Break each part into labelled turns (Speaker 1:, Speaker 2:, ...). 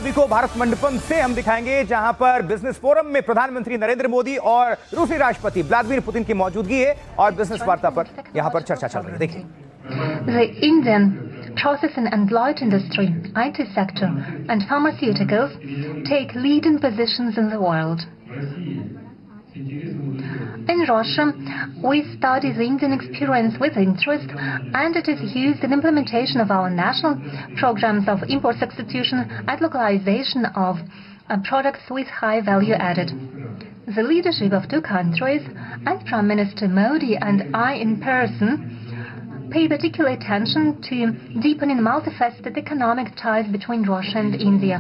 Speaker 1: सभी को भारत मंडपम से हम दिखाएंगे, जहां पर बिजनेस फोरम में प्रधानमंत्री नरेंद्र मोदी और रूसी राष्ट्रपति व्लादिमीर पुतिन की मौजूदगी है और बिजनेस वार्ता पर यहां पर चर्चा चल रही है। देखिए,
Speaker 2: The Indian processing and light industry, IT sector, and pharmaceuticals take leading positions in the world. In Russia, we study the Indian experience with interest, and it is used in implementation of our national programs of import substitution and localization of products with high value added. The leadership of two countries and Prime Minister Modi and I in person pay particular attention to deepening multifaceted economic ties between Russia and India.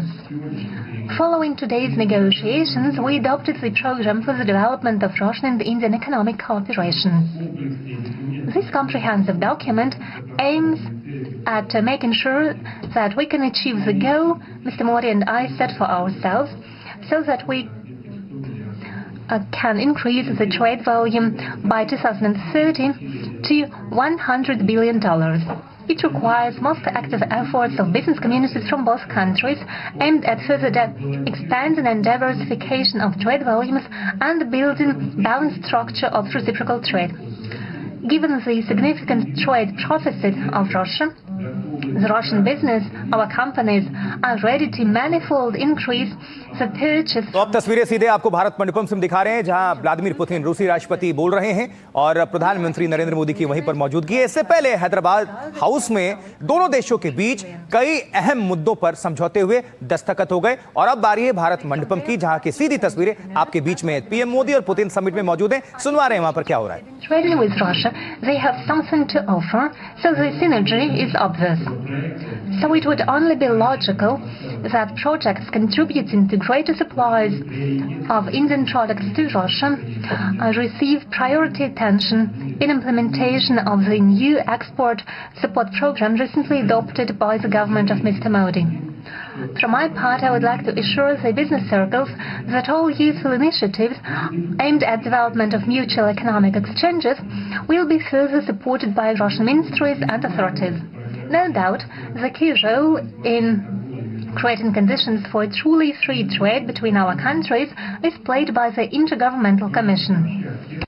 Speaker 2: Following today's negotiations, we adopted the program for the development of Russian and Indian economic cooperation. This comprehensive document aims at making sure that we can achieve the goal Mr. Modi and I set for ourselves, so that we can increase the trade volume by 2030 to $100 billion. It requires most active efforts of business communities from both countries aimed at further expanding and diversification of trade volumes and building balanced structure of reciprocal trade. Given the significant trade profits of Russia, the Russian business, our companies are ready to manifold increase the purchase.
Speaker 1: तो अब तस्वीरें सीधे आपको भारत मंडपम से दिखा रहे हैं, जहां व्लादिमीर पुतिन रूसी राष्ट्रपति बोल रहे हैं और प्रधानमंत्री नरेंद्र मोदी की वहीं पर मौजूदगी है। इससे पहले हैदराबाद हाउस में दोनों देशों के बीच कई अहम मुद्दों पर समझौते हुए दस्तखत हो गए और अब बारी है भारत मंडपम की, जहां की सीधी तस्वीरें आपके बीच में पीएम मोदी और पुतिन समिट में मौजूद हैं। सुनवा रहे हैं वहां पर क्या हो रहा है।
Speaker 2: Trading with Russia, they have something to offer, so the synergy is obvious. So it would only be logical that projects contributing to greater supplies of Indian products to Russia receive priority attention in implementation of the new export support program recently adopted by the government of Mr. Modi. From my part, I would like to assure the business circles that all useful initiatives aimed at development of mutual economic exchanges will be further supported by Russian ministries and authorities. No doubt, the key role in creating conditions for a truly free trade between our countries is played by the Intergovernmental Commission.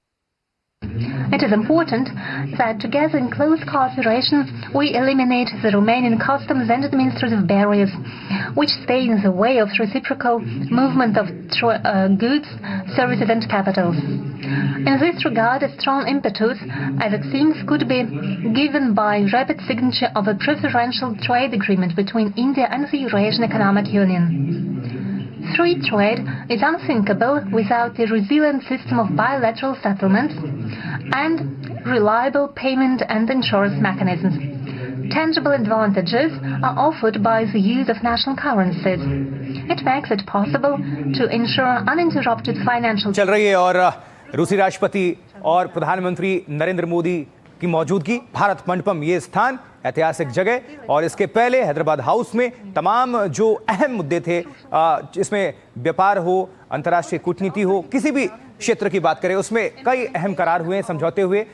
Speaker 2: It is important that together in close cooperation we eliminate the Romanian customs and administrative barriers which stay in the way of reciprocal movement of goods, services and capitals. In this regard, a strong impetus, as it seems, could be given by rapid signature of a preferential trade agreement between India and the Eurasian Economic Union. Free trade is unthinkable without a resilient system of bilateral settlements and reliable payment and insurance mechanisms. Tangible advantages are offered by the use of national currencies. It makes it possible to ensure uninterrupted financial.
Speaker 1: चल रही है और रूसी राष्ट्रपति और प्रधानमंत्री नरेंद्र मोदी की मौजूदगी, भारत मंडपम ये स्थान ऐतिहासिक जगह, और इसके पहले हैदराबाद हाउस में तमाम जो अहम मुद्दे थे, इसमें व्यापार हो, अंतर्राष्ट्रीय कूटनीति हो, किसी भी क्षेत्र की बात करें, उसमें कई अहम करार हुए, समझौते हुए।